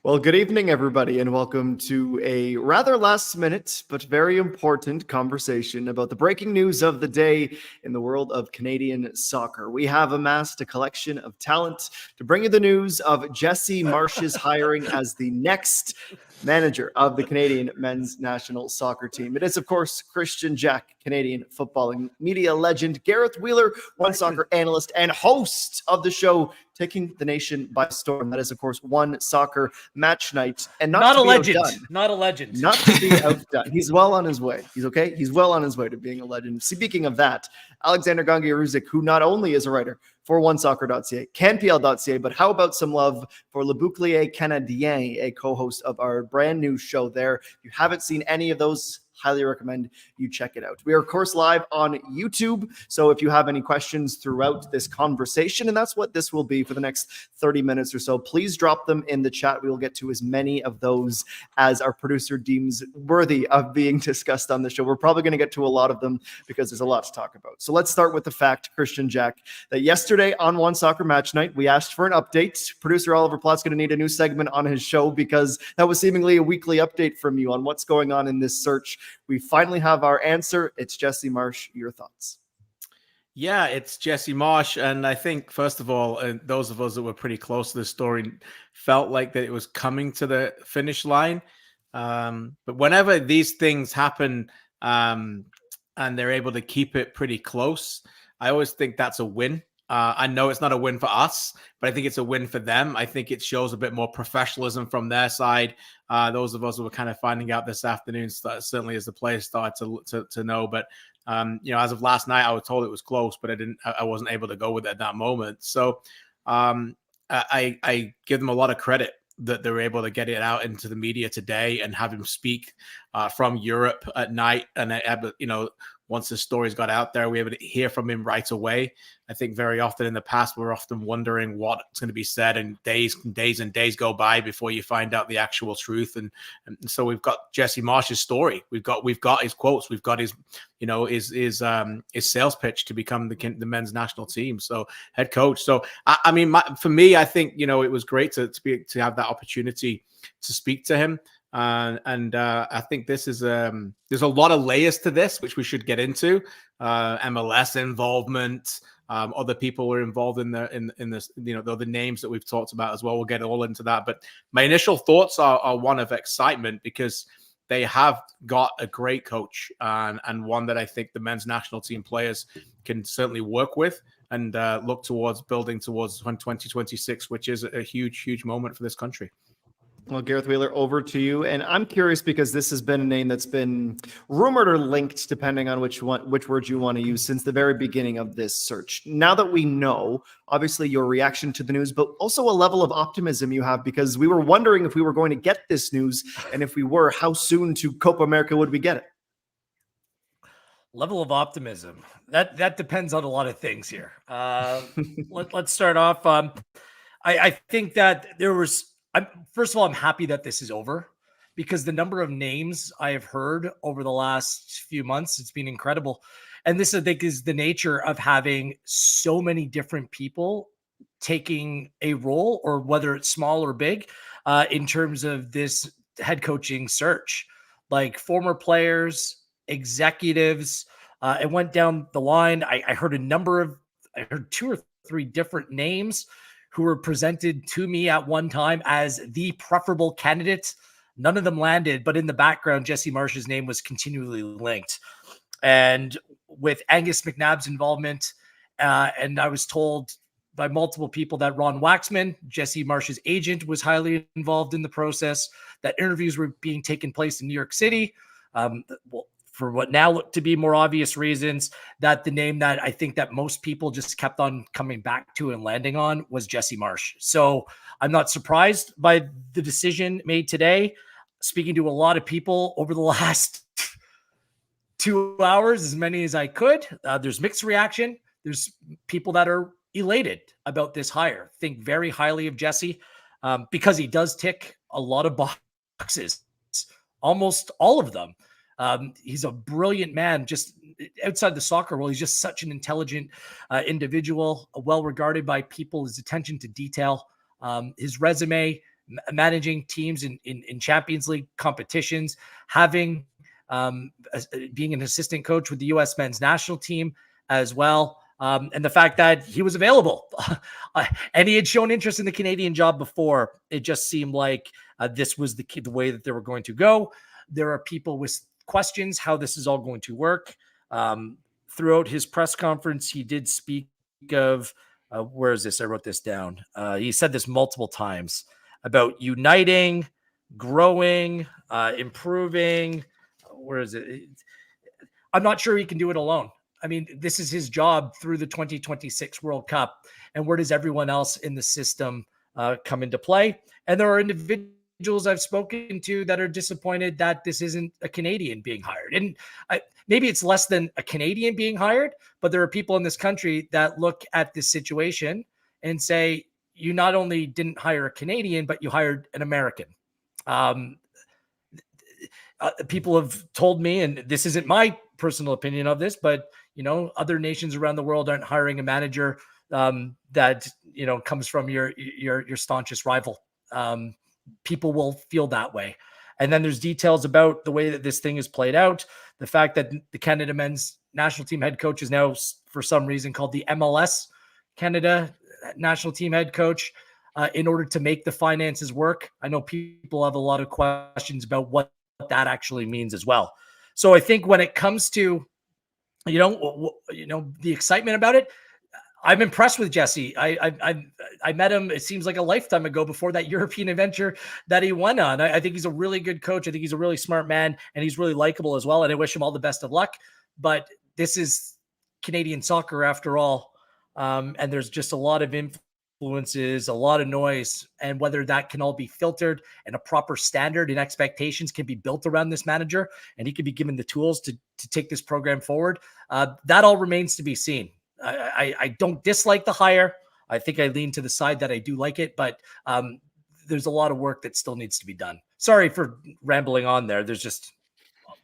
Well, good evening, everybody, and welcome to a rather last minute but very important conversation about the breaking news of the day in the world of Canadian soccer. We have amassed a collection of talent to bring you the news of Jesse Marsch's hiring as the next manager of the Canadian men's national soccer team. It is, of course, Christian Jack, Canadian football and media legend, Gareth Wheeler, OneSoccer analyst and host of the show, taking the nation by storm. That is, of course, OneSoccer match night. And not a be legend. Outdone. Not a legend. Not to be outdone. He's well on his way. He's okay. He's well on his way to being a legend. Speaking of that, Alexander Gangiaruzik, who not only is a writer for OneSoccer.ca, CanPL.ca, but how about some love for Le Bouclier Canadien, a co-host of our brand new show there. If you haven't seen any of those, highly recommend you check it out. We are, of course, live on YouTube. So if you have any questions throughout this conversation, and that's what this will be for the next 30 minutes or so, please drop them in the chat. We will get to as many of those as our producer deems worthy of being discussed on the show. We're probably going to get to a lot of them because there's a lot to talk about. So let's start with the fact, Christian Jack, that yesterday on OneSoccer Match Night, we asked for an update. Producer Oliver Platt's going to need a new segment on his show because that was seemingly a weekly update from you on what's going on in this search. We finally have our answer. It's Jesse Marsch. Your thoughts? Yeah, it's Jesse Marsch. And I think, first of all, those of us that were pretty close to the story felt like that it was coming to the finish line. But whenever these things happen and they're able to keep it pretty close, I always think that's a win. I know it's not a win for us, but I think it's a win for them. I think it shows a bit more professionalism from their side. Those of us who were kind of finding out this afternoon, certainly as the players started to know. But as of last night, I was told it was close, but I wasn't able to go with it at that moment. So I give them a lot of credit that they're able to get it out into the media today and have him speak from Europe at night. And once the stories got out there, we were able to hear from him right away. I think very often in the past, we're often wondering what's going to be said, and days and days go by before you find out the actual truth. And so we've got Jesse Marsch's story. We've got his quotes. We've got his sales pitch to become the men's national team. So head coach. So for me, I think it was great to have that opportunity to speak to him. I think this is there's a lot of layers to this, which we should get into. MLS involvement, other people were involved in this, the names that we've talked about as well. We'll get all into that. But my initial thoughts are one of excitement because they have got a great coach and one that I think the men's national team players can certainly work with and look towards building towards 2026, which is a huge moment for this country. Well, Gareth Wheeler, over to you. And I'm curious because this has been a name that's been rumored or linked, depending on which word you want to use, since the very beginning of this search. Now that we know, obviously, your reaction to the news, but also a level of optimism you have, because we were wondering if we were going to get this news, and if we were, how soon to Copa America would we get it? Level of optimism. That depends on a lot of things here. Let's start off. I think that there was... First of all, I'm happy that this is over because the number of names I have heard over the last few months, it's been incredible. And this, I think, is the nature of having so many different people taking a role, or whether it's small or big, in terms of this head coaching search. Like former players, executives, it went down the line. I heard I heard 2 or 3 different names who were presented to me at one time as the preferable candidates. None of them landed, but in the background, Jesse Marsch's name was continually linked. And with Angus McNabb's involvement, and I was told by multiple people that Ron Waxman, Jesse Marsch's agent, was highly involved in the process, that interviews were being taken place in New York City. For what now look to be more obvious reasons, that the name that I think that most people just kept on coming back to and landing on was Jesse Marsch. So I'm not surprised by the decision made today. Speaking to a lot of people over the last 2 hours, as many as I could, there's mixed reaction. There's people that are elated about this hire, think very highly of Jesse because he does tick a lot of boxes, almost all of them. He's a brilliant man, just outside the soccer world. He's just such an intelligent individual, well regarded by people. His attention to detail, his resume, managing teams in Champions League competitions, having being an assistant coach with the U.S. men's national team as well. And the fact that he was available and he had shown interest in the Canadian job before, it just seemed like this was the way that they were going to go. There are people with questions how this is all going to work. Throughout his press conference, he did speak of, where is this? I wrote this down. He said this multiple times about uniting, growing, improving. Where is it? I'm not sure he can do it alone. I mean, this is his job through the 2026 World Cup. And where does everyone else in the system come into play? And there are individuals I've spoken to that are disappointed that this isn't a Canadian being hired. And maybe it's less than a Canadian being hired, but there are people in this country that look at this situation and say, you not only didn't hire a Canadian, but you hired an American. People have told me, and this isn't my personal opinion of this, but other nations around the world aren't hiring a manager that comes from your staunchest rival. People will feel that way. And then there's details about the way that this thing is played out. The fact that the Canada men's national team head coach is now, for some reason, called the MLS Canada national team head coach in order to make the finances work. I know people have a lot of questions about what that actually means as well. So I think when it comes to, the excitement about it, I'm impressed with Jesse. I met him, it seems like a lifetime ago, before that European adventure that he went on. I think he's a really good coach. I think he's a really smart man, and he's really likable as well. And I wish him all the best of luck. But this is Canadian soccer after all. And there's just a lot of influences, a lot of noise, and whether that can all be filtered and a proper standard and expectations can be built around this manager, and he can be given the tools to take this program forward. That all remains to be seen. I don't dislike the hire. I think I lean to the side that I do like it, but there's a lot of work that still needs to be done. Sorry for rambling on there. There's just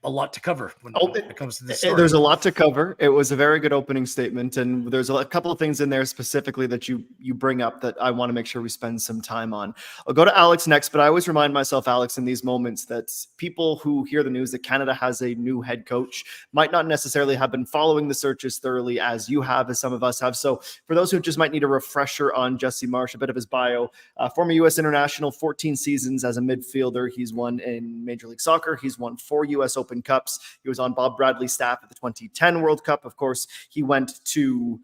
a lot to cover when it comes to this story. There's a lot to cover. It was a very good opening statement, and there's a couple of things in there specifically that you bring up that I want to make sure we spend some time on. I'll go to Alex next, but I always remind myself, Alex, in these moments that people who hear the news that Canada has a new head coach might not necessarily have been following the searches thoroughly as you have, as some of us have. So for those who just might need a refresher on Jesse Marsch, a bit of his bio, former U.S. international, 14 seasons as a midfielder. He's won in Major League Soccer. He's won 4 U.S. Open Cups. He was on Bob Bradley's staff at the 2010 World Cup. Of course, he went to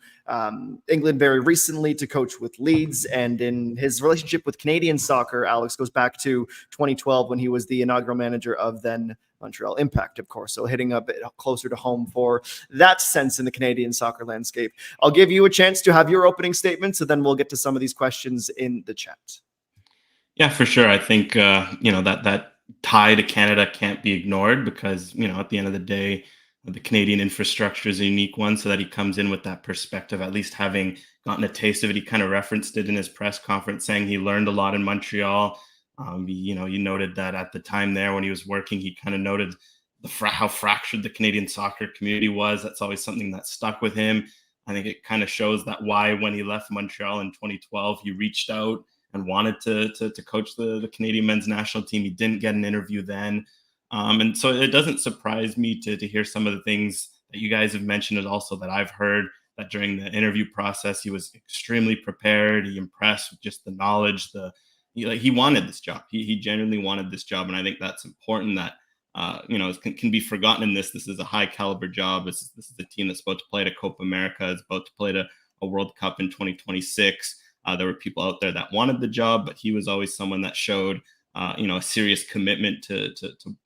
England very recently to coach with Leeds. And in his relationship with Canadian soccer, Alex goes back to 2012 when he was the inaugural manager of then Montreal Impact, of course. So hitting a bit closer to home for that sense in the Canadian soccer landscape. I'll give you a chance to have your opening statement, so then we'll get to some of these questions in the chat. Yeah, for sure. I think, that tie to Canada can't be ignored because, at the end of the day, the Canadian infrastructure is a unique one, so that he comes in with that perspective, at least having gotten a taste of it. He kind of referenced it in his press conference, saying he learned a lot in Montreal. You noted that at the time there when he was working, he kind of noted how fractured the Canadian soccer community was. That's always something that stuck with him. I think it kind of shows that why, when he left Montreal in 2012, he reached out and wanted to coach the Canadian men's national team. He didn't get an interview then. And so it doesn't surprise me to hear some of the things that you guys have mentioned, and also that I've heard, that during the interview process, he was extremely prepared. He impressed with just the knowledge, he wanted this job. He genuinely wanted this job. And I think that's important, that, can be forgotten in this. This is a high caliber job. This is a team that's about to play to Copa America. It's about to play to a World Cup in 2026. There were people out there that wanted the job, but he was always someone that showed, a serious commitment to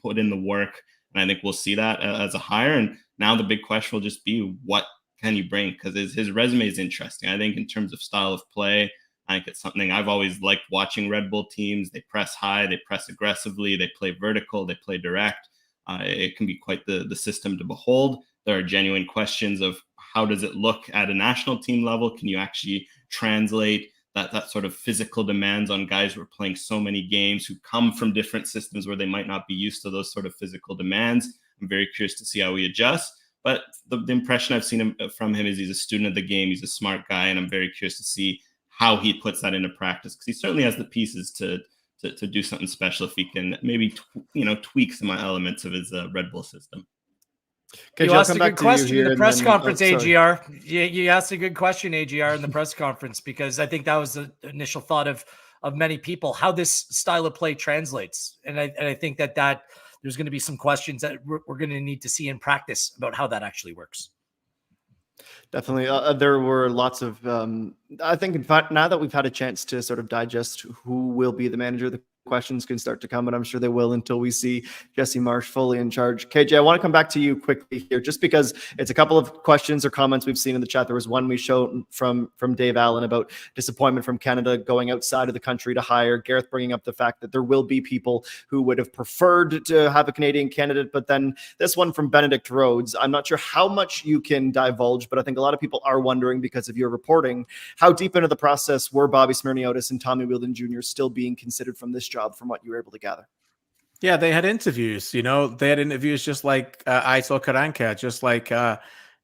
put in the work. And I think we'll see that as a hire. And now the big question will just be, what can he bring? Because his resume is interesting. I think in terms of style of play, I think it's something I've always liked watching Red Bull teams. They press high, they press aggressively, they play vertical, they play direct. It can be quite the system to behold. There are genuine questions of how does it look at a national team level? Can you actually translate that sort of physical demands on guys who are playing so many games, who come from different systems where they might not be used to those sort of physical demands? I'm very curious to see how he adjusts. But the impression I've seen from him is he's a student of the game. He's a smart guy, and I'm very curious to see how he puts that into practice, because he certainly has the pieces to to do something special if he can maybe tweak some elements of his Red Bull system. Okay, you Joe, asked a good question in the press conference, sorry. AGR. You asked a good question, AGR, in the press conference, because I think that was the initial thought of many people, how this style of play translates. And I think that there's going to be some questions that we're going to need to see in practice about how that actually works. Definitely. There were lots of, I think, in fact, now that we've had a chance to sort of digest who will be the manager, the questions can start to come, and I'm sure they will until we see Jesse Marsch fully in charge. KJ, I want to come back to you quickly here, just because it's a couple of questions or comments we've seen in the chat. There was one we showed from Dave Allen about disappointment from Canada going outside of the country to hire. Gareth bringing up the fact that there will be people who would have preferred to have a Canadian candidate, but then this one from Benedict Rhodes. I'm not sure how much you can divulge, but I think a lot of people are wondering, because of your reporting, how deep into the process were Bobby Smirniotis and Tommy Wheeldon Jr. still being considered from this job, from what you were able to gather? Yeah, they had interviews. They had interviews just like Aitor Karanka, just like Ole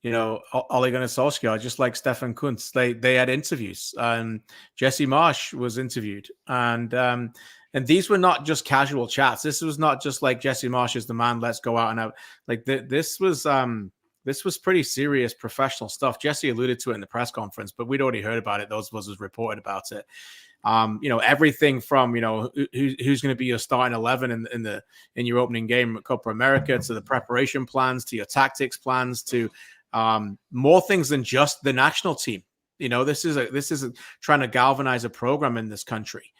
Gunnar Solskjaer, just like Stefan Kuntz. They had interviews. Jesse Marsch was interviewed, and these were not just casual chats. This was not just like Jesse Marsch is the man, let's go out and out. Like this was pretty serious professional stuff. Jesse alluded to it in the press conference, but we'd already heard about it. Those was reported about it. Everything from who's going to be your starting 11 in your opening game at Copa America, to the preparation plans, to your tactics plans, to more things than just the national team. This is trying to galvanize a program in this country.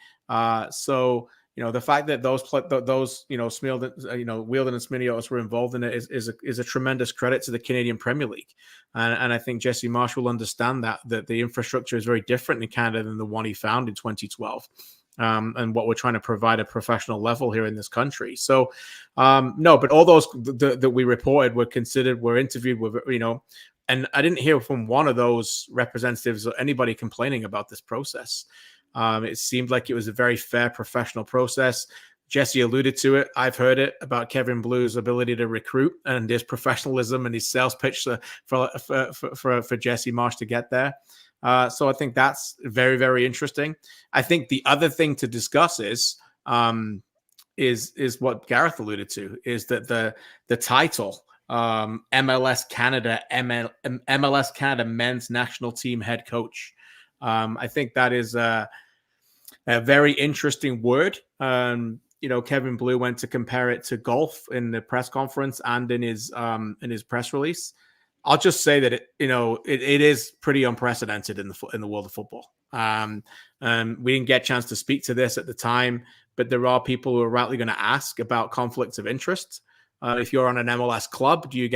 So the fact that those Wheeldon and Smirniotis were involved in it is a tremendous credit to the Canadian Premier League. And I think Jesse Marsch will understand that the infrastructure is very different in Canada than the one he found in 2012. And what we're trying to provide a professional level here in this country. So, no, but all those that we reported were interviewed, and I didn't hear from one of those representatives or anybody complaining about this process. It seemed like it was a very fair professional process. Jesse alluded to it. I've heard it about Kevin Blue's ability to recruit and his professionalism and his sales pitch for Jesse Marsch to get there. So I think that's very, very interesting. I think the other thing to discuss is what Gareth alluded to, is that the title, MLS Canada men's national team head coach. I think that is a very interesting word. Kevin Blue went to compare it to golf in the press conference and in his press release. I'll just say that it is pretty unprecedented in the world of football. We didn't get a chance to speak to this at the time, but there are people who are rightly going to ask about conflicts of interest. If you're on an MLS club, do you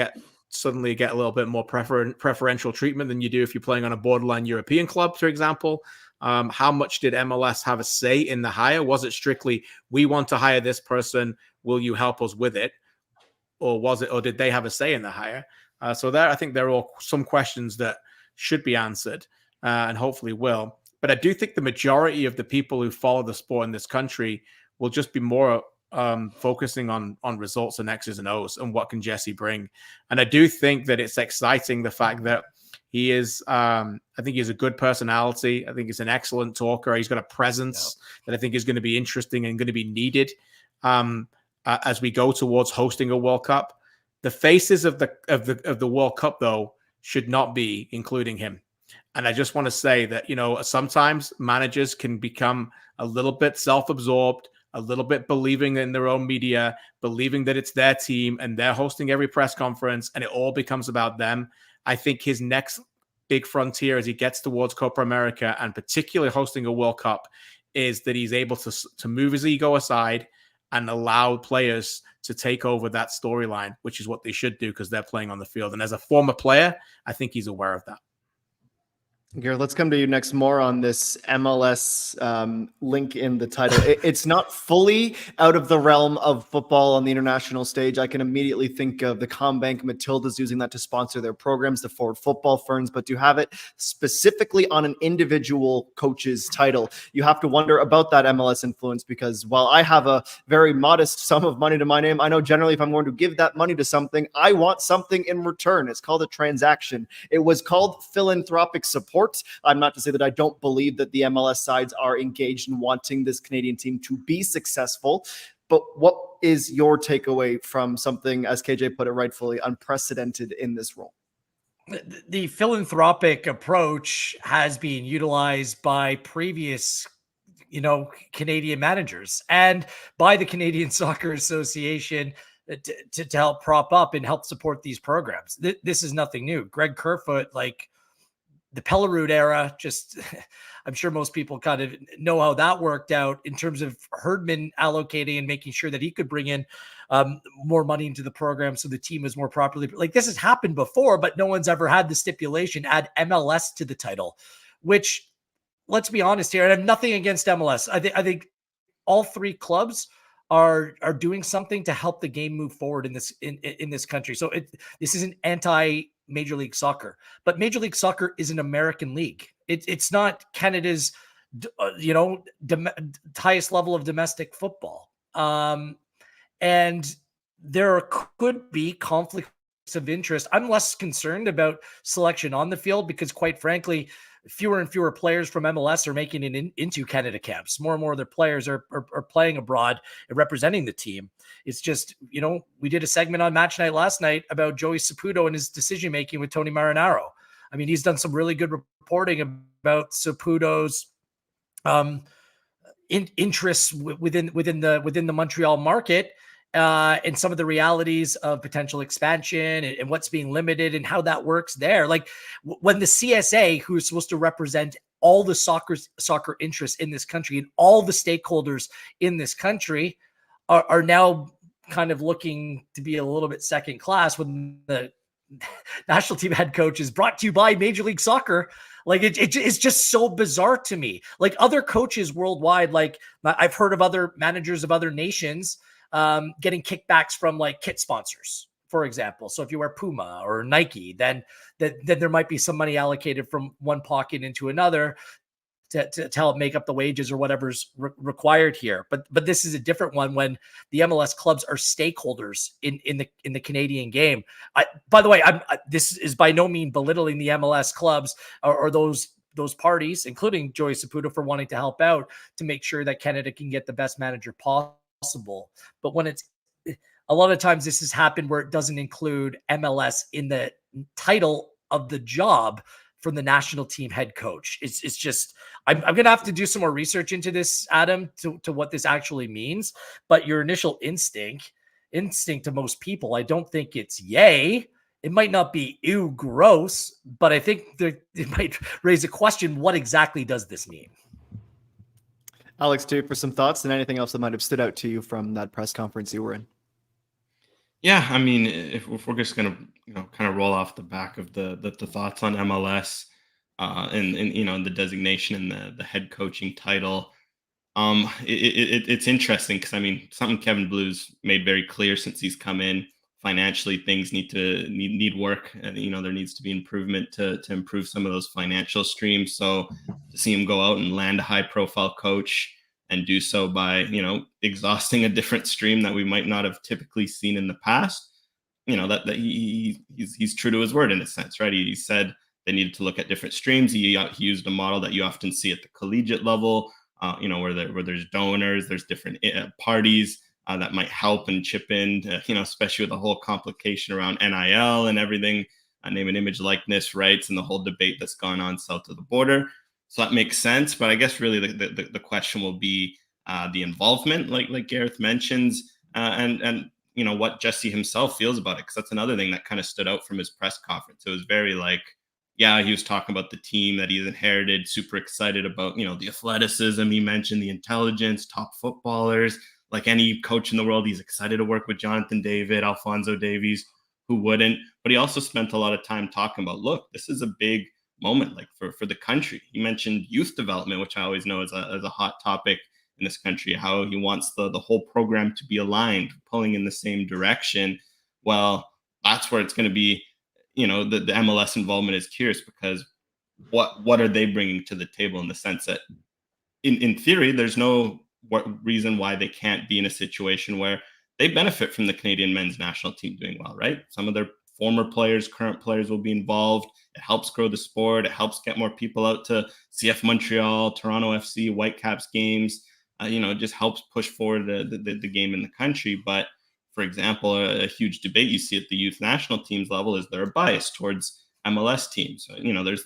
suddenly get a little bit more preferential treatment than you do if you're playing on a borderline European club, for example? How much did MLS have a say in the hire? Was it strictly, we want to hire this person, will you help us with it? Or did they have a say in the hire? So I think there are some questions that should be answered and hopefully will. But I do think the majority of the people who follow the sport in this country will just be more focusing on results and X's and O's and what can Jesse bring. And I do think that it's exciting, the fact that he is, I think he's a good personality. I think he's an excellent talker. He's got a presence that I think is going to be interesting and going to be needed as we go towards hosting a World Cup. The faces of the World Cup, though, should not be including him. And I just want to say that, sometimes managers can become a little bit self-absorbed, a little bit believing in their own media, believing that it's their team and they're hosting every press conference and it all becomes about them. I think his next big frontier as he gets towards Copa America, and particularly hosting a World Cup, is that he's able to move his ego aside and allow players to take over that storyline, which is what they should do because they're playing on the field. And as a former player, I think he's aware of that. Gareth, let's come to you next more on this MLS link in the title. It's not fully out of the realm of football on the international stage. I can immediately think of the CommBank Matildas using that to sponsor their programs, the Forward Football Ferns, but to have it specifically on an individual coach's title, you have to wonder about that MLS influence, because while I have a very modest sum of money to my name, I know generally if I'm going to give that money to something, I want something in return. It's called a transaction. It was called philanthropic support support. I'm not to say that I don't believe that the MLS sides are engaged in wanting this Canadian team to be successful. But what is your takeaway from something, as KJ put it rightfully, unprecedented in this role? The philanthropic approach has been utilized by previous, Canadian managers and by the Canadian Soccer Association to help prop up and help support these programs. This is nothing new. Greg Kerfoot, like the Pellerud era, just I'm sure most people kind of know how that worked out in terms of Herdman allocating and making sure that he could bring in more money into the program so the team is more properly. Like, this has happened before, but no one's ever had the stipulation add MLS to the title, which, let's be honest here, and I have nothing against MLS. I think all three clubs are doing something to help the game move forward in this country. So this isn't anti Major League Soccer, but Major League Soccer is an American league. It's not Canada's, highest level of domestic football. And there could be conflicts of interest. I'm less concerned about selection on the field because, quite frankly, fewer and fewer players from MLS are making it into Canada camps. More and more of their players are playing abroad and representing the team. It's just, we did a segment on Match Night last night about Joey Saputo and his decision-making with Tony Marinaro. I mean, he's done some really good reporting about Saputo's interests within the Montreal market, and some of the realities of potential expansion and what's being limited and how that works there. Like, when the CSA, who is supposed to represent all the soccer interests in this country and all the stakeholders in this country, are now kind of looking to be a little bit second class when the national team head coach is brought to you by Major League Soccer. Like, it's just so bizarre to me. Like, other coaches worldwide, like I've heard of other managers of other nations getting kickbacks from like kit sponsors, for example. So if you wear Puma or Nike, then there might be some money allocated from one pocket into another to help make up the wages or whatever's required here. But this is a different one when the MLS clubs are stakeholders in the Canadian game. By the way, this is by no means belittling the MLS clubs or those parties, including Joey Saputo, for wanting to help out to make sure that Canada can get the best manager possible. But when it's a lot of times this has happened where it doesn't include MLS in the title of the job from the national team head coach. It's just, I'm going to have to do some more research into this, Adam, to what this actually means. But your initial instinct to most people, I don't think it's yay. It might not be ew, gross, but I think it might raise a question. What exactly does this mean? Alex, too, for some thoughts and anything else that might have stood out to you from that press conference you were in. Yeah, I mean, if we're just gonna, kind of roll off the back of the thoughts on MLS, and the designation and the head coaching title, it's interesting because, I mean, something Kevin Blue's made very clear since he's come in. Financially, things need work, and there needs to be improvement to improve some of those financial streams. So to see him go out and land a high profile coach and do so by exhausting a different stream that we might not have typically seen in the past, that he's true to his word in a sense, right? He said they needed to look at different streams. He used a model that you often see at the collegiate level, where there's donors, there's different parties that might help and chip in, especially with the whole complication around NIL and everything, name and image likeness rights, and the whole debate that's gone on south of the border. So that makes sense. But I guess really the question will be the involvement, like Gareth mentions, and what Jesse himself feels about it, because that's another thing that kind of stood out from his press conference. It was very like, yeah, he was talking about the team that he's inherited, super excited about, the athleticism. He mentioned the intelligence, top footballers. Like any coach in the world, he's excited to work with Jonathan David, Alphonso Davies, who wouldn't? But he also spent a lot of time talking about, look, this is a big moment, like for the country. He mentioned youth development, which I always know is a hot topic in this country, how he wants the whole program to be aligned, pulling in the same direction. Well, that's where it's going to be, the MLS involvement is curious, because what are they bringing to the table, in the sense that in theory, there's no reason why they can't be in a situation where they benefit from the Canadian men's national team doing well, right? Some of their former players, current players will be involved. It helps grow the sport. It helps get more people out to CF Montreal, Toronto FC, Whitecaps games. It just helps push forward the game in the country. But for example, a huge debate you see at the youth national teams level is there a bias towards MLS teams. So,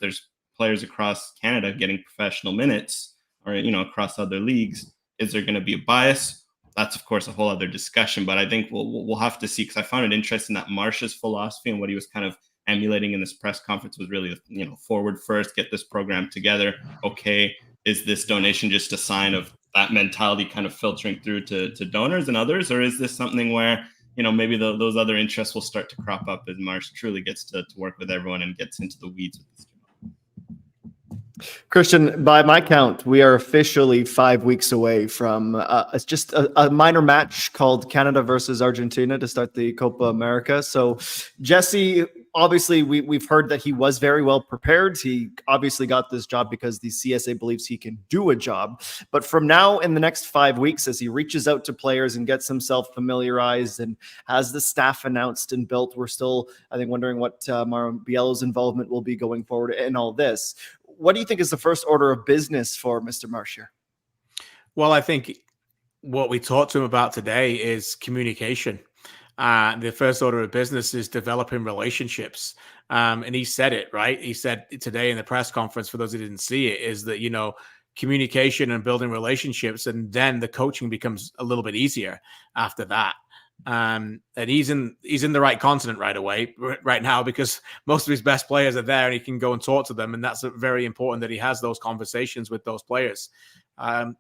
there's players across Canada getting professional minutes, or across other leagues. Is there going to be a bias? That's of course a whole other discussion. But I think we'll have to see, because I found it interesting that Marsch's philosophy and what he was kind of emulating in this press conference was really, forward first, get this program together. Okay, is this donation just a sign of that mentality kind of filtering through to donors and others, or is this something where maybe those other interests will start to crop up as Marsch truly gets to work with everyone and gets into the weeds with this? Christian, by my count, we are officially 5 weeks away from it's just a minor match called Canada versus Argentina to start the Copa America. So Jesse, obviously we've heard that he was very well prepared. He obviously got this job because the CSA believes he can do a job. But from now in the next 5 weeks, as he reaches out to players and gets himself familiarized and has the staff announced and built, we're still, I think, wondering what Mauro Biello's involvement will be going forward in all this. What do you think is the first order of business for Mr. Marsch here? Well, I think what we talked to him about today is communication. The first order of business is developing relationships. And he said it, right? He said today in the press conference, for those who didn't see it, is that, communication and building relationships, and then the coaching becomes a little bit easier after that. And he's in the right continent right now, because most of his best players are there and he can go and talk to them. And that's very important that he has those conversations with those players.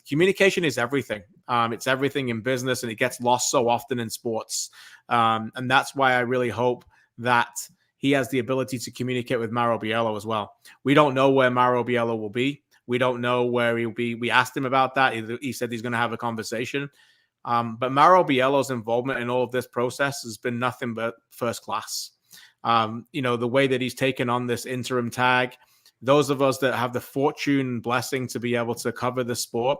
Communication is everything. It's everything in business, and it gets lost so often in sports. And that's why I really hope that he has the ability to communicate with Mauro Biello as well. We don't know where Mauro Biello will be. We don't know where he'll be. We asked him about that. He said he's going to have a conversation. But Mauro Biello's involvement in all of this process has been nothing but first class. The way that he's taken on this interim tag, those of us that have the fortune and blessing to be able to cover the sport,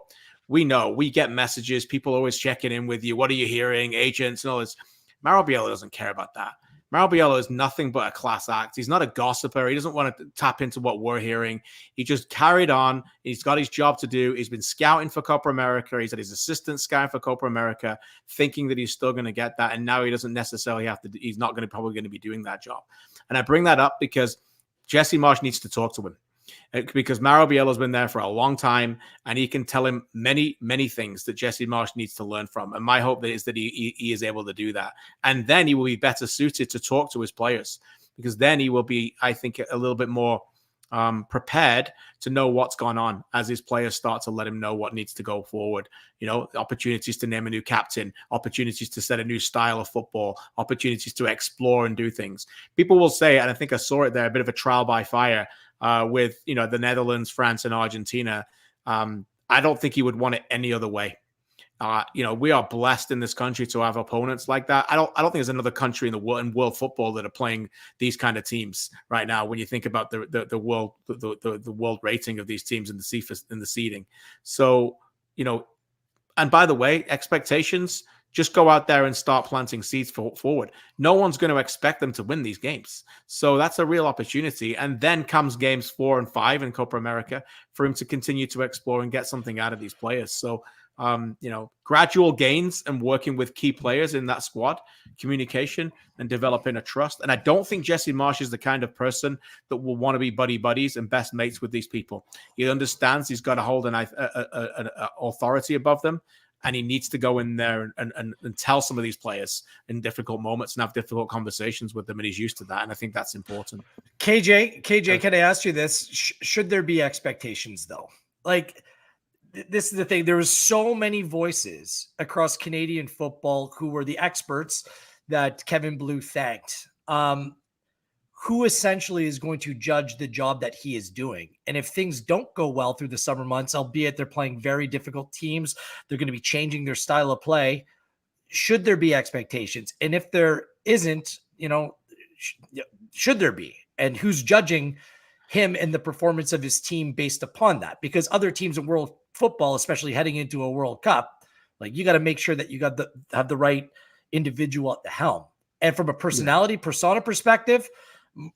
we know, we get messages, people always checking in with you. What are you hearing? Agents and all this. Mauro Biello doesn't care about that. Mauro Biello is nothing but a class act. He's not a gossiper. He doesn't want to tap into what we're hearing. He just carried on. He's got his job to do. He's been scouting for Copa America. He's had his assistant scouting for Copa America, thinking that he's still going to get that. And now he doesn't necessarily have to. He's not probably going to be doing that job. And I bring that up because Jesse Marsch needs to talk to him. Because Mauro Biello's been there for a long time, and he can tell him many, many things that Jesse Marsch needs to learn from. And my hope is that he is able to do that. And then he will be better suited to talk to his players, because then he will be, I think, a little bit more prepared to know what's gone on as his players start to let him know what needs to go forward. Opportunities to name a new captain, opportunities to set a new style of football, opportunities to explore and do things. People will say, and I think I saw it there, a bit of a trial by fire with the Netherlands, France, and Argentina. I don't think he would want it any other way. We are blessed in this country to have opponents like that. I don't think there's another country in the world, in world football, that are playing these kind of teams right now. When you think about the world rating of these teams in the seeding, so and by the way, expectations. Just go out there and start planting seeds forward. No one's going to expect them to win these games. So that's a real opportunity. And then comes games 4 and 5 in Copa America for him to continue to explore and get something out of these players. So, gradual gains and working with key players in that squad, communication and developing a trust. And I don't think Jesse Marsch is the kind of person that will want to be buddies and best mates with these people. He understands he's got to hold an authority above them. And he needs to go in there and tell some of these players in difficult moments and have difficult conversations with them. And he's used to that. And I think that's important. KJ, can I ask you this? Should there be expectations, though? Like, this is the thing. There was so many voices across Canadian football who were the experts that Kevin Blue thanked, who essentially is going to judge the job that he is doing. And if things don't go well through the summer months, albeit they're playing very difficult teams, they're going to be changing their style of play. Should there be expectations? And if there isn't, should there be? And who's judging him and the performance of his team based upon that? Because other teams in world football, especially heading into a World Cup, like, you got to make sure that you have the right individual at the helm. And from a personality, persona perspective,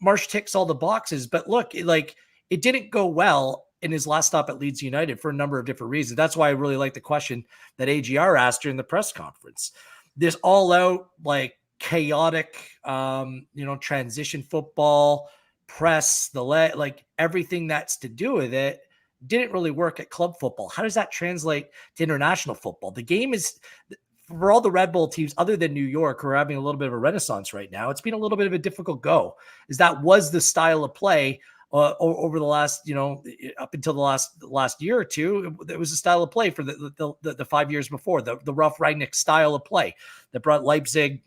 Marsch ticks all the boxes. But look, like, it didn't go well in his last stop at Leeds United for a number of different reasons. That's why I really like the question that AGR asked during the press conference. This all out, like, chaotic, transition football, press, like everything that's to do with it didn't really work at club football. How does that translate to international football? The game is, for all the Red Bull teams other than New York, who are having a little bit of a renaissance right now, it's been a little bit of a difficult go. That was the style of play over the last, up until the last year or two. It was a style of play for the 5 years before, the Ralf Rangnick style of play that brought Leipzig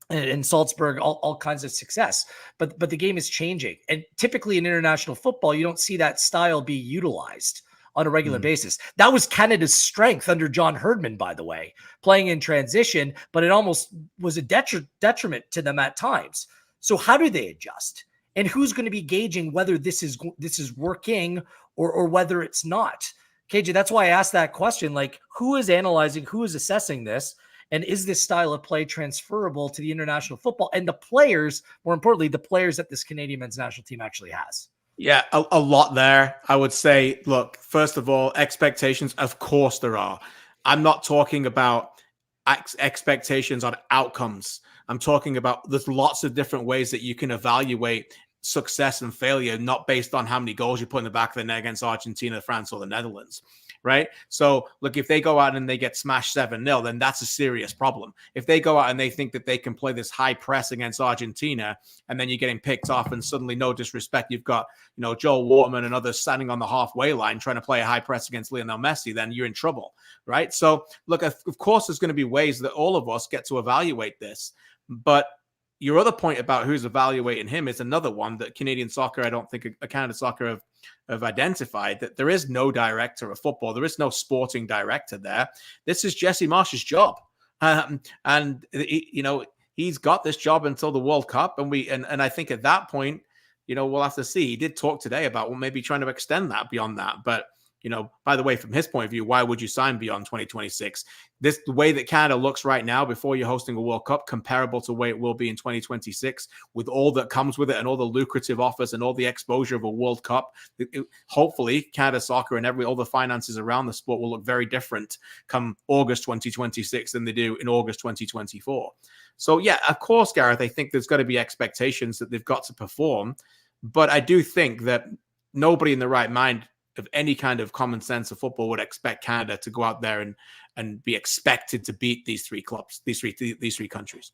and Salzburg all kinds of success. But the game is changing. And typically in international football, you don't see that style be utilized on a regular basis. That was Canada's strength under John Herdman, by the way, playing in transition, but it almost was a detriment to them at times. So how do they adjust? And who's going to be gauging whether this is working or whether it's not? KJ, that's why I asked that question. Like, who is analyzing, who is assessing this? And is this style of play transferable to the international football and the players, more importantly, the players that this Canadian men's national team actually has? Yeah, a lot there. I would say, look, first of all, expectations, of course there are. I'm not talking about expectations on outcomes. I'm talking about there's lots of different ways that you can evaluate success and failure, not based on how many goals you put in the back of the net against Argentina, France, or the Netherlands. Right. So look, if they go out and they get smashed 7-0, then that's a serious problem. If they go out and they think that they can play this high press against Argentina, and then you're getting picked off, and suddenly, no disrespect, you've got, Joel Waterman and others standing on the halfway line trying to play a high press against Lionel Messi, then you're in trouble. Right. So look, of course, there's going to be ways that all of us get to evaluate this. But your other point about who's evaluating him is another one that Canadian soccer, I don't think Canada soccer have identified, that there is no director of football. There is no sporting director there. This is Jesse Marsch's job. And he's got this job until the World Cup. And I think at that point, we'll have to see. He did talk today about, maybe trying to extend that beyond that. But, by the way, from his point of view, why would you sign beyond 2026? The way that Canada looks right now before you're hosting a World Cup, comparable to the way it will be in 2026, with all that comes with it and all the lucrative offers and all the exposure of a World Cup. Hopefully, Canada soccer and all the finances around the sport will look very different come August 2026 than they do in August 2024. So, yeah, of course, Gareth, I think there's got to be expectations that they've got to perform. But I do think that nobody in the right mind of any kind of common sense of football would expect Canada to go out there and be expected to beat these three clubs, these three countries.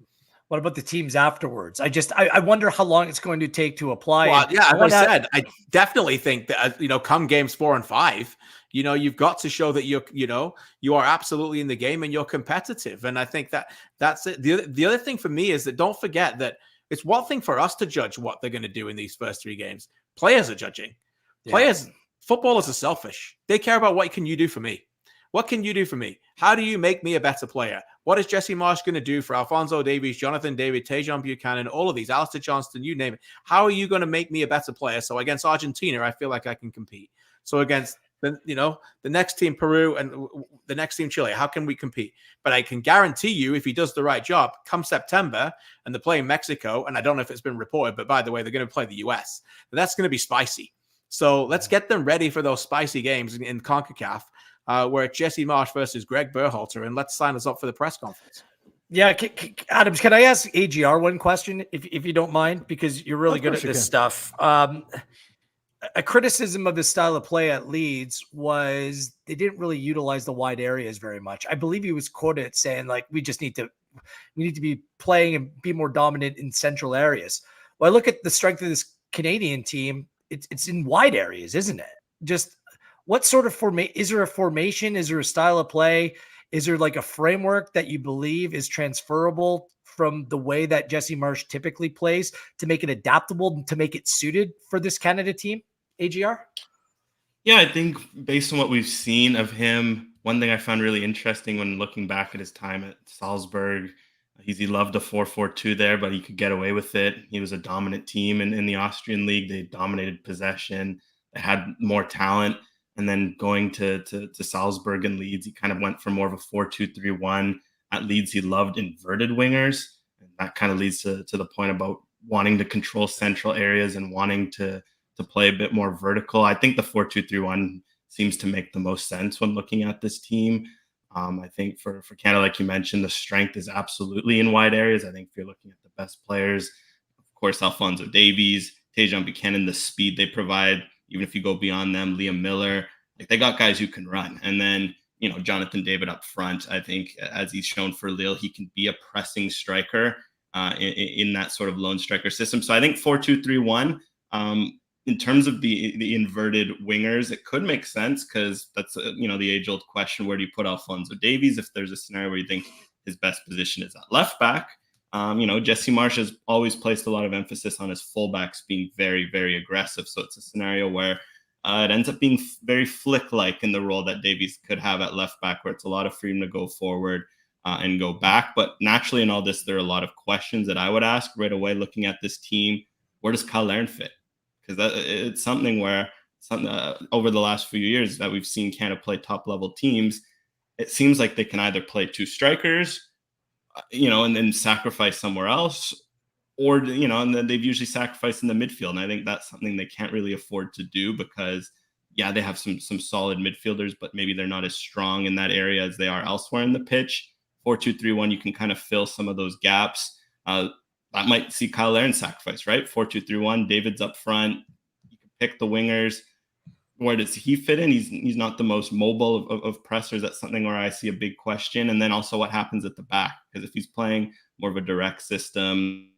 What about the teams afterwards? I wonder how long it's going to take to apply. Well, yeah, as I said, I definitely think that, come games 4 and 5, you've got to show that you are absolutely in the game and you're competitive. And I think that's it. The other thing for me is that don't forget that it's one thing for us to judge what they're going to do in these first 3 games. Players are judging. Footballers are selfish. They care about what can you do for me? What can you do for me? How do you make me a better player? What is Jesse Marsch going to do for Alphonso Davies, Jonathan David, Tejan Buchanan, all of these, Alistair Johnston, you name it? How are you going to make me a better player? So against Argentina, I feel like I can compete. So against the next team, Peru, and the next team, Chile, how can we compete? But I can guarantee you, if he does the right job, come September, and they're playing Mexico, and I don't know if it's been reported, but by the way, they're going to play the US. But that's going to be spicy. So let's get them ready for those spicy games in CONCACAF, where it's Jesse Marsch versus Greg Berhalter, and let's sign us up for the press conference. Yeah, Adams, can I ask AGR one question, if you don't mind, because you're really good at this stuff. A criticism of the style of play at Leeds was they didn't really utilize the wide areas very much. I believe he was quoted saying, like, we need to be playing and be more dominant in central areas. Well, I look at the strength of this Canadian team. It's in wide areas, isn't it? Just what sort of is there a formation? Is there a style of play? Is there like a framework that you believe is transferable from the way that Jesse Marsch typically plays to make it adaptable, to make it suited for this Canada team? AGR? Yeah, I think based on what we've seen of him, one thing I found really interesting when looking back at his time at Salzburg, he loved the 4-4-2 there, but he could get away with it. He was a dominant team in the Austrian league. They dominated possession. They had more talent. And then going to Salzburg and Leeds, he kind of went for more of a 4-2-3-1. At Leeds, he loved inverted wingers. And that kind of leads to the point about wanting to control central areas and wanting to play a bit more vertical. I think the 4-2-3-1 seems to make the most sense when looking at this team. I think for Canada, like you mentioned, the strength is absolutely in wide areas. I think if you're looking at the best players, of course, Alphonso Davies, Tajon Buchanan, the speed they provide, even if you go beyond them, Liam Miller, like they got guys who can run. And then, Jonathan David up front, I think as he's shown for Lille, he can be a pressing striker in that sort of lone striker system. So I think 4-2-3-1, in terms of the inverted wingers, it could make sense because that's, the age-old question, where do you put Alphonso Davies if there's a scenario where you think his best position is at left back? Jesse Marsch has always placed a lot of emphasis on his fullbacks being very, very aggressive. So it's a scenario where it ends up being very Flick-like in the role that Davies could have at left back, where it's a lot of freedom to go forward and go back. But naturally in all this, there are a lot of questions that I would ask right away looking at this team. Where does Kyle Larin fit? Because it's something where over the last few years that we've seen Canada play top-level teams, it seems like they can either play two strikers, and then sacrifice somewhere else, or, and then they've usually sacrificed in the midfield. And I think that's something they can't really afford to do because, yeah, they have some solid midfielders, but maybe they're not as strong in that area as they are elsewhere in the pitch. 4-2-3-1, you can kind of fill some of those gaps. That might see Kyle Larin sacrifice, right? 4-2-3-1, David's up front. You can pick the wingers. Where does he fit in? He's not the most mobile of pressers. That's something where I see a big question. And then also what happens at the back? Because if he's playing more of a direct system.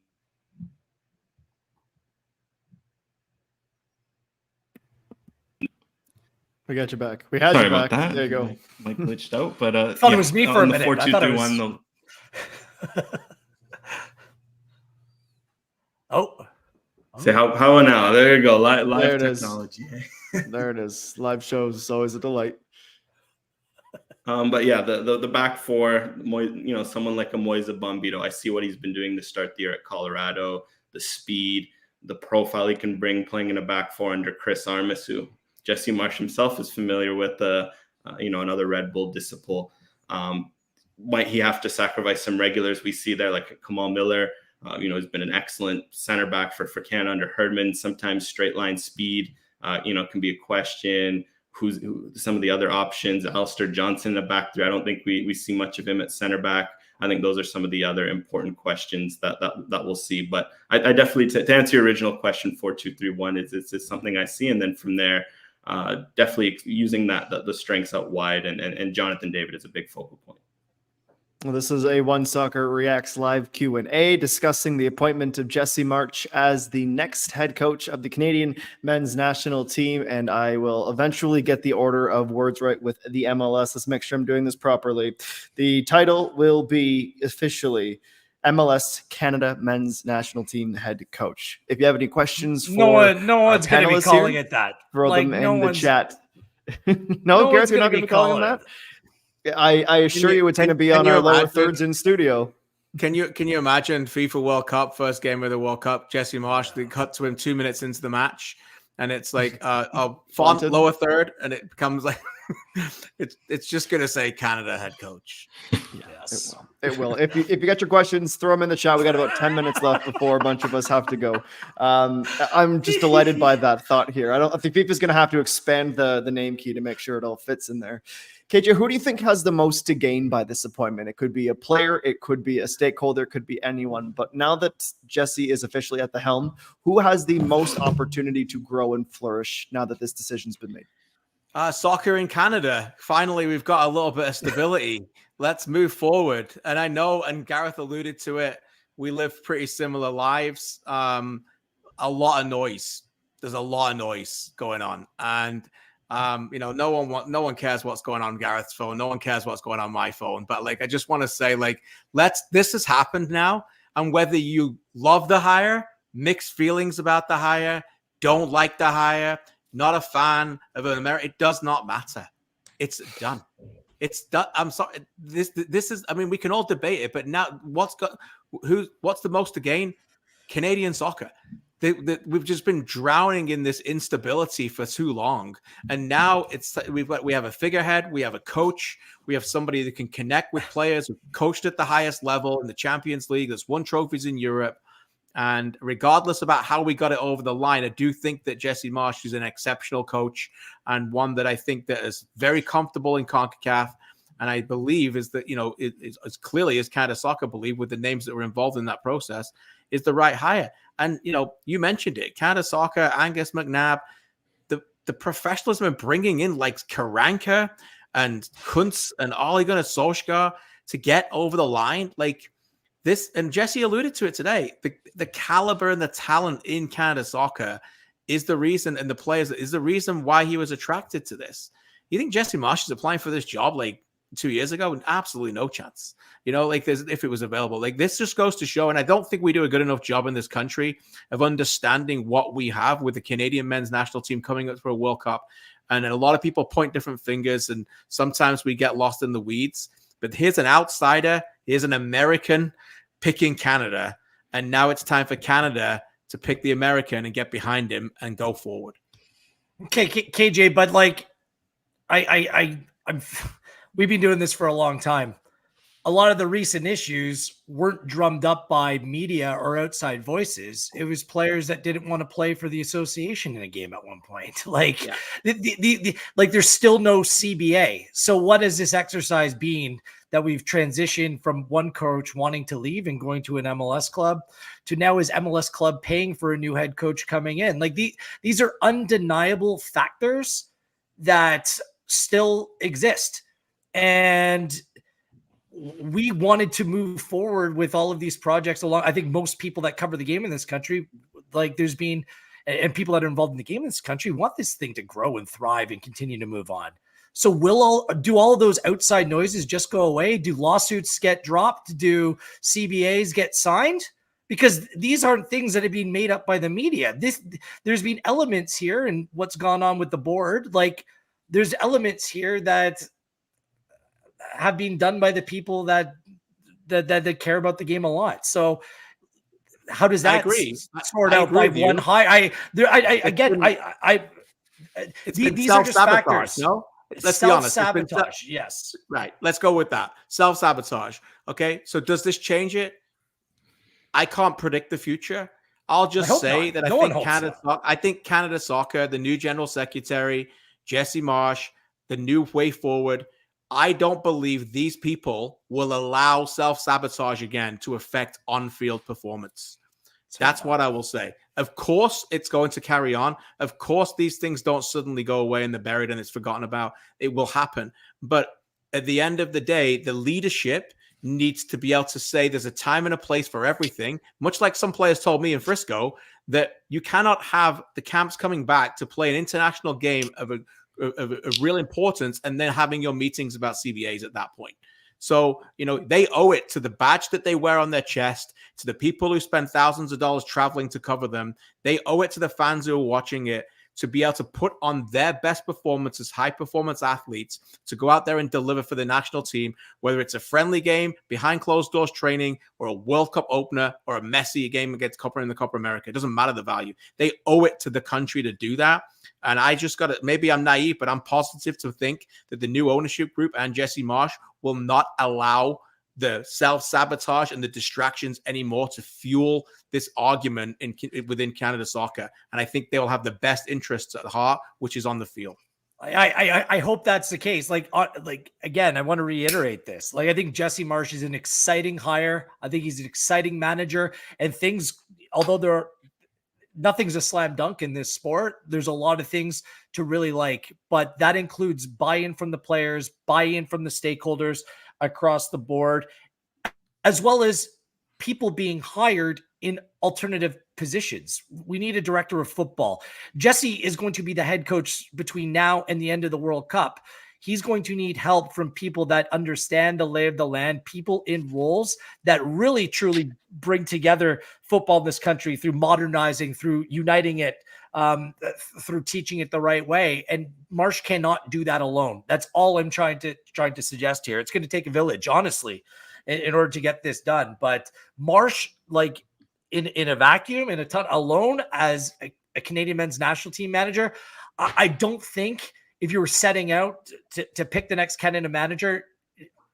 We got you back. We had Sorry you back. about that. There you go. Mike glitched out. But I thought it was me for a minute. 4-2-3-1. Say how now? There you go. Live there technology. There it is. Live shows is always a delight. But yeah, the back four, someone like a Moise Bombito, I see what he's been doing to start the year at Colorado, the speed, the profile he can bring playing in a back four under Chris Armas, who Jesse Marsch himself is familiar with, another Red Bull disciple. Might he have to sacrifice some regulars we see there, like Kamal Miller? He's been an excellent center back for Canada under Herdman. Sometimes straight line speed, can be a question. Who some of the other options? Alistair Johnson in the back three. I don't think we see much of him at center back. I think those are some of the other important questions that we'll see. But I definitely, to answer your original question, 4-2-3-1 is something I see. And then from there, definitely using the strengths out wide. And Jonathan David is a big focal point. Well, this is a OneSoccer Reacts live Q&A discussing the appointment of Jesse Marsch as the next head coach of the Canadian men's national team. And I will eventually get the order of words right with the MLS. Let's make sure I'm doing this properly. The title will be officially MLS Canada men's national team head coach. If you have any questions for no one's going to be calling it that. Throw them in the chat. No, Gareth, you're not going to be calling him that? I assure you it's going to be on our lower thirds in studio. Can you imagine FIFA World Cup, first game of the World Cup, Jesse Marsch, they cut to him 2 minutes into the match, and it's like a font lower third, and it becomes like it's just going to say Canada head coach. Yes, it will. If you got your questions, throw them in the chat. We got about 10 minutes left before a bunch of us have to go. I'm just delighted by that thought here. I think FIFA's going to have to expand the name key to make sure it all fits in there. KJ, who do you think has the most to gain by this appointment? It could be a player, it could be a stakeholder, it could be anyone. But now that Jesse is officially at the helm, who has the most opportunity to grow and flourish now that this decision's been made? Soccer in Canada. Finally, we've got a little bit of stability. Let's move forward. And I know, and Gareth alluded to it, we live pretty similar lives. A lot of noise. There's a lot of noise going on. And no one cares what's going on Gareth's phone. No one cares what's going on my phone. But I just want to say, this has happened now. And whether you love the hire, mixed feelings about the hire, don't like the hire, not a fan of an American, it does not matter. It's done. It's done. I'm sorry. This is, we can all debate it, but now what's the most to gain? Canadian soccer. we've just been drowning in this instability for too long, and now we have a figurehead, we have a coach, we have somebody that can connect with players, who coached at the highest level in the Champions League, that's won trophies in Europe. And regardless about how we got it over the line, I do think that Jesse Marsch is an exceptional coach, and one that I think that is very comfortable in CONCACAF. And I believe is that, as clearly as Canada Soccer believe, with the names that were involved in that process, is the right hire. And, you mentioned it, Canada Soccer, Angus McNabb, the professionalism of bringing in like Karanka and Kuntz and Ole Gunnar Solskjaer to get over the line, like this. And Jesse alluded to it today. The caliber and the talent in Canada Soccer is the reason, and the players is the reason why he was attracted to this. You think Jesse Marsch is applying for this job like 2 years ago? Absolutely no chance. If it was available, like this just goes to show. And I don't think we do a good enough job in this country of understanding what we have with the Canadian men's national team coming up for a World Cup. And a lot of people point different fingers, and sometimes we get lost in the weeds. But here's an outsider, here's an American picking Canada. And now it's time for Canada to pick the American and get behind him and go forward. Okay, KJ, but like I'm we've been doing this for a long time. A lot of the recent issues weren't drummed up by media or outside voices. It was players that didn't want to play for the association in a game at one point. Like, like there's still no CBA. So what has this exercise been that we've transitioned from one coach wanting to leave and going to an MLS club to now is MLS club paying for a new head coach coming in? Like these are undeniable factors that still exist. And we wanted to move forward with all of these projects along. I think most people that cover the game in this country, like there's been, and people that are involved in the game in this country want this thing to grow and thrive and continue to move on. So do all of those outside noises just go away? Do lawsuits get dropped? Do CBAs get signed? Because these aren't things that have been made up by the media. There's been elements here, and what's gone on with the board. Like there's elements here that have been done by the people that care about the game a lot. So how does that sort out by one high? These are just factors. No, let's be honest. Self-sabotage. Yes. Right. Let's go with that. Self-sabotage. Okay. So does this change it? I can't predict the future. I'll just say that I think Canada Soccer, the new general secretary, Jesse Marsch, the new way forward, I don't believe these people will allow self-sabotage again to affect on-field performance. That's what I will say. Of course, it's going to carry on. Of course, these things don't suddenly go away and they're buried and it's forgotten about. It will happen. But at the end of the day, the leadership needs to be able to say there's a time and a place for everything. Much like some players told me in Frisco, that you cannot have the camps coming back to play an international game of real importance and then having your meetings about CBAs at that point. So, they owe it to the badge that they wear on their chest, to the people who spend thousands of dollars traveling to cover them. They owe it to the fans who are watching it to be able to put on their best performance as high-performance athletes, to go out there and deliver for the national team, whether it's a friendly game, behind closed doors training, or a World Cup opener, or a messy game against Copa in the Copa America. It doesn't matter the value. They owe it to the country to do that. And I just got to, maybe I'm naive, but I'm positive to think that the new ownership group and Jesse Marsch will not allow the self-sabotage and the distractions anymore to fuel this argument within Canada Soccer. And I think they will have the best interests at heart, which is on the field. I hope that's the case. Like again, I want to reiterate this. Like, I think Jesse Marsch is an exciting hire. I think he's an exciting manager, and things, although nothing's a slam dunk in this sport, there's a lot of things to really like, but that includes buy-in from the players, buy-in from the stakeholders across the board, as well as people being hired in alternative positions. We need a director of football. Jesse is going to be the head coach between now and the end of the World Cup. He's going to need help from people that understand the lay of the land, people in roles that really, truly bring together football in this country through modernizing, through uniting it, through teaching it the right way. And Marsch cannot do that alone. That's all I'm trying to suggest here. It's going to take a village, honestly, in order to get this done. But Marsch, like, in a vacuum, in a ton alone as a Canadian men's national team manager. I don't think if you were setting out to pick the next Canada manager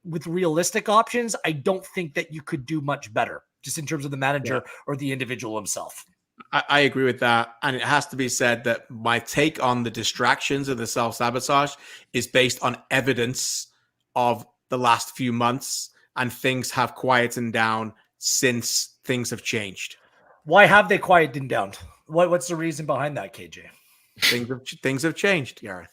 with realistic options, I don't think that you could do much better just in terms of the manager or the individual himself. I agree with that. And it has to be said that my take on the distractions of the self-sabotage is based on evidence of the last few months, and things have quietened down since things have changed. Why have they quietened down? What's the reason behind that, KJ? Things have changed, Gareth.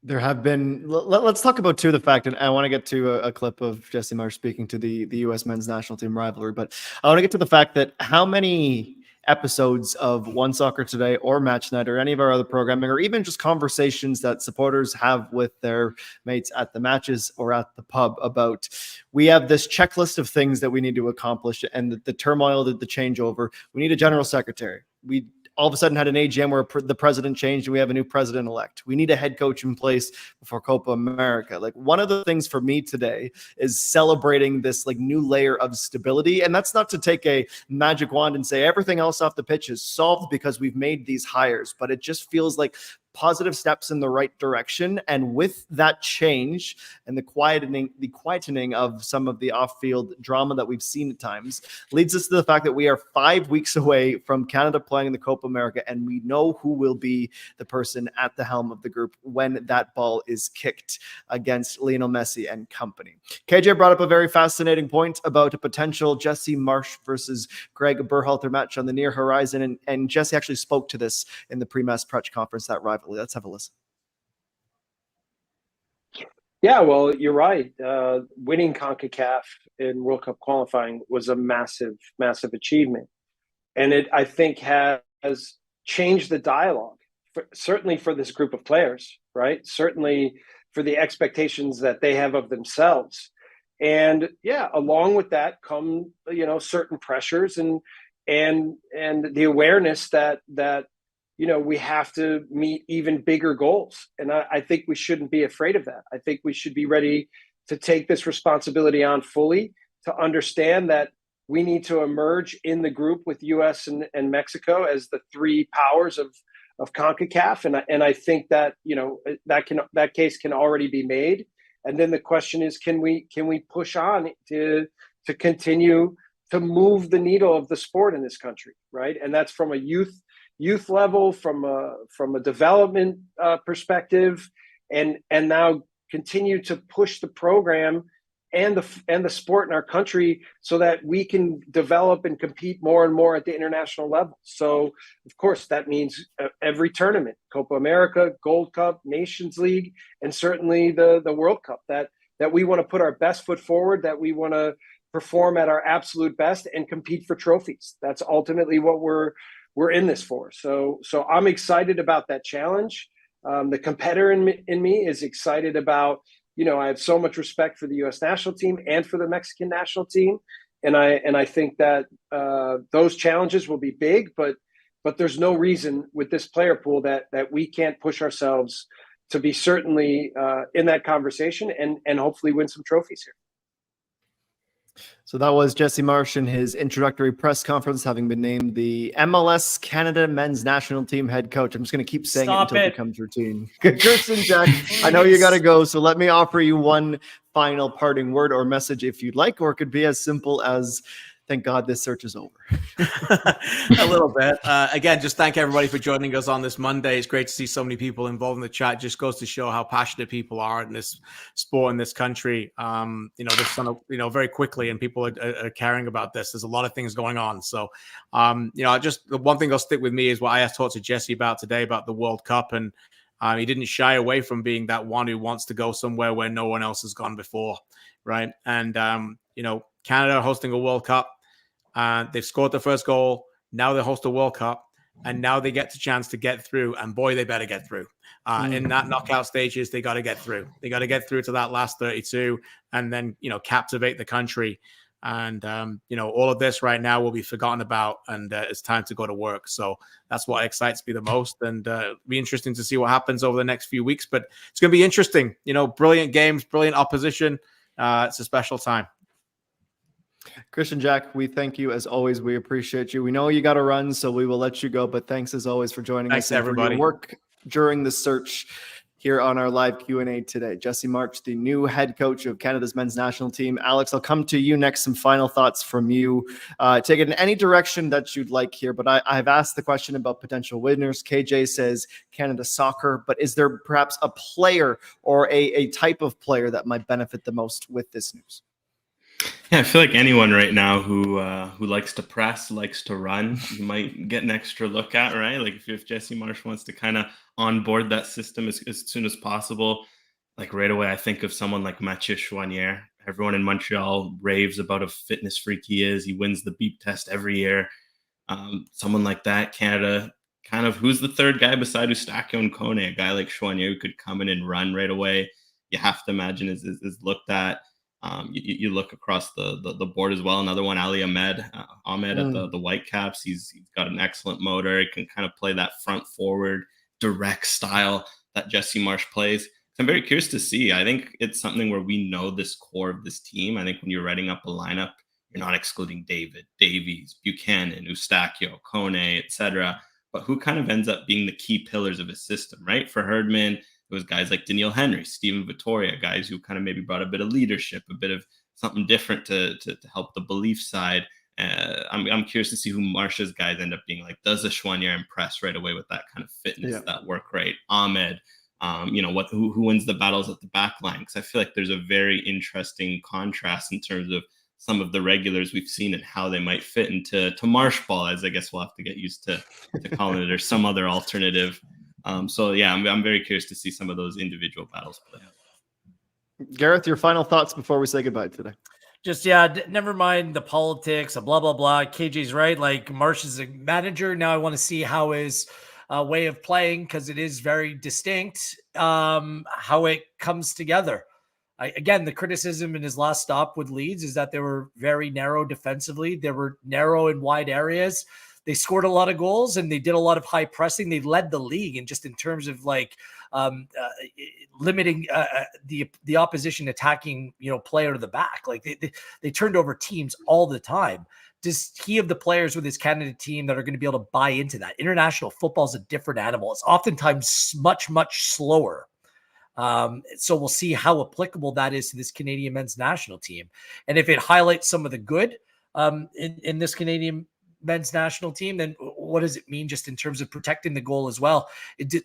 There have been, let's talk about too the fact, and I want to get to a clip of Jesse Marsch speaking to the U.S. men's national team rivalry, but I want to get to the fact that how many episodes of OneSoccer Today or Match Night or any of our other programming, or even just conversations that supporters have with their mates at the matches or at the pub about, we have this checklist of things that we need to accomplish, and the turmoil, the changeover. We need a general secretary. We all of a sudden had an AGM where the president changed and we have a new president-elect. We need a head coach in place before Copa America. Like, one of the things for me today is celebrating this like new layer of stability. And that's not to take a magic wand and say everything else off the pitch is solved because we've made these hires, but it just feels like positive steps in the right direction. And with that change and the quietening of some of the off-field drama that we've seen at times, leads us to the fact that we are 5 weeks away from Canada playing in the Copa America, and we know who will be the person at the helm of the group when that ball is kicked against Lionel Messi and company. KJ brought up a very fascinating point about a potential Jesse Marsch versus Greg Berhalter match on the near horizon, and Jesse actually spoke to this in the pre-match press conference, that rivalry. Let's have a listen. Yeah, well, you're right. Winning CONCACAF in World Cup qualifying was a massive, massive achievement. And it, I think, has changed the dialogue, certainly for this group of players, right? Certainly for the expectations that they have of themselves. And yeah, along with that come, certain pressures and the awareness that we have to meet even bigger goals. And I think we shouldn't be afraid of that. I think we should be ready to take this responsibility on fully, to understand that we need to emerge in the group with US and Mexico as the three powers of CONCACAF. And I think that, that case can already be made. And then the question is, can we push on to continue to move the needle of the sport in this country, right? And that's from a youth level, from a development perspective, and now continue to push the program and the sport in our country so that we can develop and compete more and more at the international level. So of course that means every tournament, Copa America, Gold Cup, Nations League, and certainly the World Cup, that we want to put our best foot forward, that we want to perform at our absolute best and compete for trophies. That's ultimately what we're in this for. So I'm excited about that challenge. The competitor in me is excited about, I have so much respect for the U.S. national team and for the Mexican national team. And I think that those challenges will be big, but there's no reason with this player pool that we can't push ourselves to be certainly in that conversation and hopefully win some trophies here. So that was Jesse Marsch in his introductory press conference, having been named the MLS Canada men's national team head coach. I'm just going to keep saying it until it becomes routine. Kirsten, Jack, I know you got to go, so let me offer you one final parting word or message if you'd like, or it could be as simple as, thank God this search is over. A little bit. Again, just thank everybody for joining us on this Monday. It's great to see so many people involved in the chat. It just goes to show how passionate people are in this sport in this country. This very quickly, and people are caring about this. There's a lot of things going on. So, just the one thing that'll stick with me is what I talked to Jesse about today about the World Cup, and he didn't shy away from being that one who wants to go somewhere where no one else has gone before, right? And Canada hosting a World Cup. They've scored the first goal. Now they host a World Cup, and now they get the chance to get through. And boy, they better get through. In that knockout stages, they got to get through. They got to get through to that last 32, and then captivate the country. And all of this right now will be forgotten about, and it's time to go to work. So that's what excites me the most, and it'll be interesting to see what happens over the next few weeks. But it's going to be interesting. Brilliant games, brilliant opposition. It's a special time. Christian Jack, we thank you as always. We appreciate you. We know you got to run, so we will let you go. But thanks as always for joining Thanks, us and everybody. for your work during the search here on our live Q&A today. Jesse Marsch, the new head coach of Canada's men's national team. Alex, I'll come to you next. Some final thoughts from you. Take it in any direction that you'd like here, but I've asked the question about potential winners. KJ says Canada soccer, but is there perhaps a player or a type of player that might benefit the most with this news? Yeah, I feel like anyone right now who likes to press, likes to run, you might get an extra look at, right? Like if Jesse Marsch wants to kind of onboard that system as soon as possible, like right away, I think of someone like Mathieu Choinière. Everyone in Montreal raves about a fitness freak he is. He wins the beep test every year. Someone like that, Canada, kind of who's the third guy beside Eustáquio and Kone? A guy like Choinière who could come in and run right away. You have to imagine is looked at. You look across the board as well. Another one, Ali Ahmed at the Whitecaps. He's got an excellent motor. He can kind of play that front forward direct style that Jesse Marsch plays. I'm very curious to see. I think it's something where we know this core of this team. I think when you're writing up a lineup, you're not excluding David, Davies, Buchanan, Eustáquio, Kone, etc. But who kind of ends up being the key pillars of his system, right? For Herdman, it was guys like Daniil Henry, Steven Vittoria, guys who kind of maybe brought a bit of leadership, a bit of something different to help the belief side. I'm curious to see who Marsch's guys end up being like. Does the Choinière impress right away with that kind of fitness, that work rate? Ahmed, who wins the battles at the back line? Because I feel like there's a very interesting contrast in terms of some of the regulars we've seen and how they might fit into Marsch ball, as I guess we'll have to get used to calling it, or some other alternative. So yeah, I'm very curious to see some of those individual battles play out. Gareth, your final thoughts before we say goodbye today. Just, never mind the politics, blah, blah, blah. KJ's right. Like, Marsch is a manager. Now I want to see how his way of playing, because it is very distinct, how it comes together. Again, the criticism in his last stop with Leeds is that they were very narrow defensively. They were narrow in wide areas. They scored a lot of goals and they did a lot of high pressing. They led the league, and just in terms of limiting the opposition attacking, player to the back. Like they turned over teams all the time. Does he have the players with his Canada team that are going to be able to buy into that? International football is a different animal. It's oftentimes much, much slower. So we'll see how applicable that is to this Canadian men's national team. And if it highlights some of the good in this Canadian men's national team, then what does it mean just in terms of protecting the goal as well?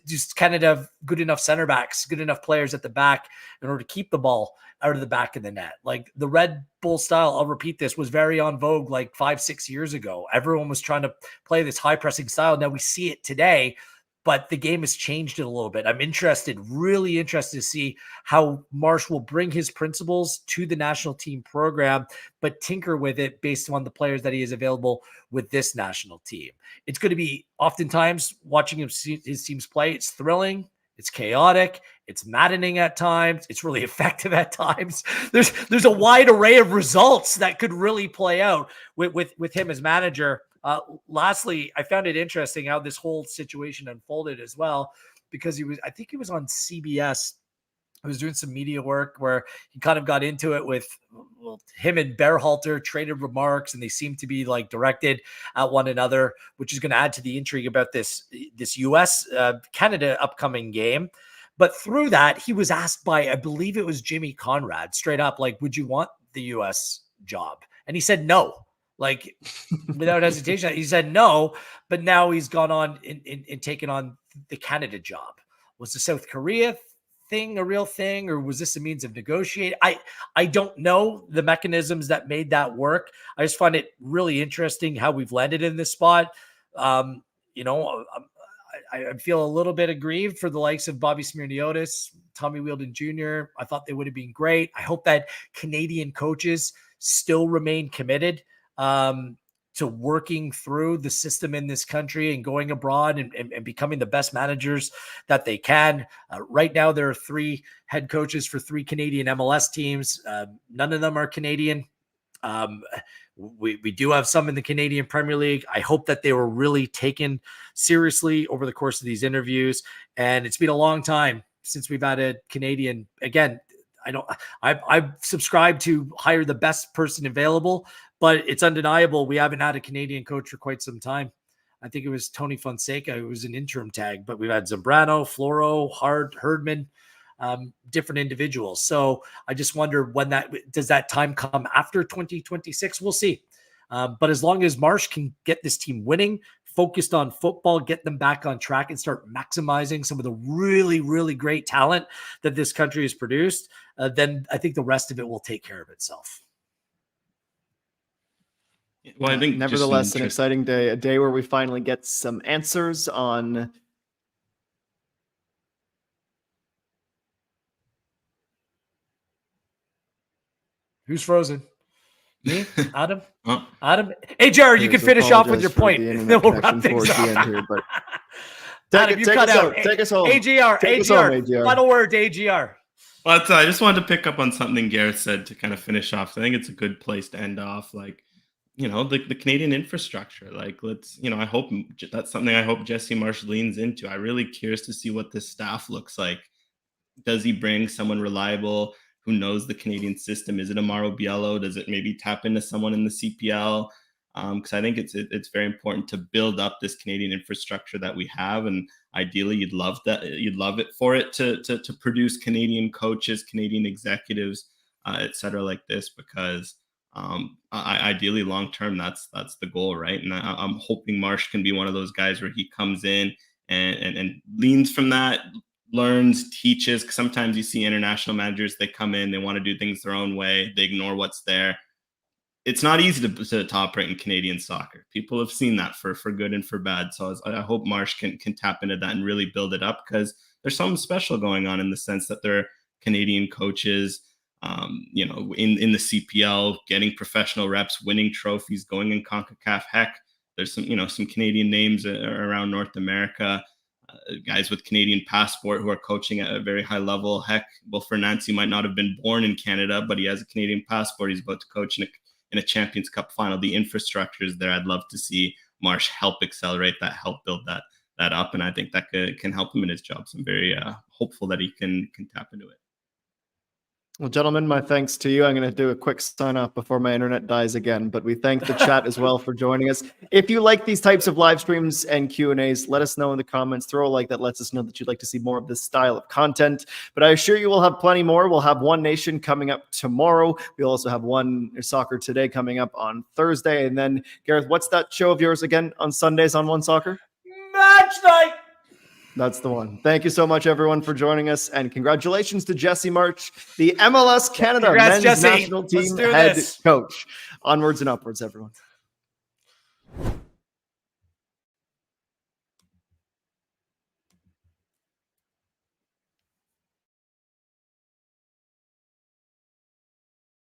Just Canada have good enough center backs, good enough players at the back in order to keep the ball out of the back of the net. Like the Red Bull style, I'll repeat this, was very on vogue like 5-6 years ago. Everyone was trying to play this high pressing style. Now we see it today, but the game has changed it a little bit. I'm really interested to see how Marsch will bring his principles to the national team program, but tinker with it based on the players that he is available with this national team. It's going to be oftentimes watching his teams play. It's thrilling. It's chaotic. It's maddening at times. It's really effective at times. There's a wide array of results that could really play out with him as manager. Lastly, I found it interesting how this whole situation unfolded as well, because I think he was on CBS. I was doing some media work where he kind of got into it with him and Berhalter traded remarks, and they seem to be like directed at one another, which is going to add to the intrigue about this US Canada upcoming game. But through that, he was asked by, I believe it was Jimmy Conrad, straight up, like, would you want the US job? And he said no. Like without hesitation, he said no, but now he's gone on and taken on the Canada job. Was the South Korea thing a real thing, or was this a means of negotiating? I don't know the mechanisms that made that work. I just find it really interesting how we've landed in this spot. I feel a little bit aggrieved for the likes of Bobby Smirniotis, Tommy Wheeldon Jr. I thought they would have been great. I hope that Canadian coaches still remain committed to working through the system in this country and going abroad and becoming the best managers that they can. Right now, there are 3 head coaches for 3 Canadian MLS teams. None of them are Canadian. We do have some in the Canadian Premier League. I hope that they were really taken seriously over the course of these interviews. And it's been a long time since we've had a Canadian. Again, I subscribe to hire the best person available, but it's undeniable we haven't had a Canadian coach for quite some time. I think it was Tony Fonseca who was an interim tag, but we've had Zambrano, Floro, Herdman, different individuals. So I just wonder when does that time come after 2026? We'll see. But as long as Marsch can get this team winning, focused on football, get them back on track and start maximizing some of the really, really great talent that this country has produced, then I think the rest of it will take care of itself. Well, I think nevertheless, an exciting day, a day where we finally get some answers on who's frozen. Me, Adam, Adam, AJR. You can finish off with your point. Then we'll wrap things up. Here, but Adam, take us out. Take us home. AGR. Final word, AGR. Well, I just wanted to pick up on something Gareth said to kind of finish off. I think it's a good place to end off. Like, the Canadian infrastructure. Like, I hope that's something I hope Jesse Marsch leans into. I'm really curious to see what this staff looks like. Does he bring someone reliable who knows the Canadian system? Is it Amaro Biello? Does it maybe tap into someone in the CPL? Because I think it's very important to build up this Canadian infrastructure that we have, and ideally, you'd love it for it to produce Canadian coaches, Canadian executives, et cetera, like this. Because ideally, long term, that's the goal, right? And I'm hoping Marsch can be one of those guys where he comes in and leans from that, learns, teaches. Because sometimes you see international managers, they come in, they want to do things their own way, they ignore what's there. It's not easy to operate in Canadian soccer. People have seen that for good and for bad. So I hope Marsch can tap into that and really build it up, because there's something special going on in the sense that they're Canadian coaches, in the CPL, getting professional reps, winning trophies, going in CONCACAF. Heck, there's some Canadian names around North America, guys with Canadian passport who are coaching at a very high level. Heck, Will Fernandes might not have been born in Canada, but he has a Canadian passport. He's about to coach in a Champions Cup final. The infrastructure is there. I'd love to see Marsch help accelerate that, help build that up, and I think that can help him in his job. So I'm very hopeful that he can tap into it. Well, gentlemen, my thanks to you. I'm going to do a quick sign off before my internet dies again, but we thank the chat as well for joining us. If you like these types of live streams and Q&As, let us know in the comments. Throw a like, that lets us know that you'd like to see more of this style of content. But I assure you we'll have plenty more. We'll have One Nation coming up tomorrow. We'll also have OneSoccer Today coming up on Thursday. And then, Gareth, what's that show of yours again on Sundays on OneSoccer? Match night. That's the one. Thank you so much, everyone, for joining us. And congratulations to Jesse Marsch, the MLS Canada men's national team head coach. Onwards and upwards, everyone.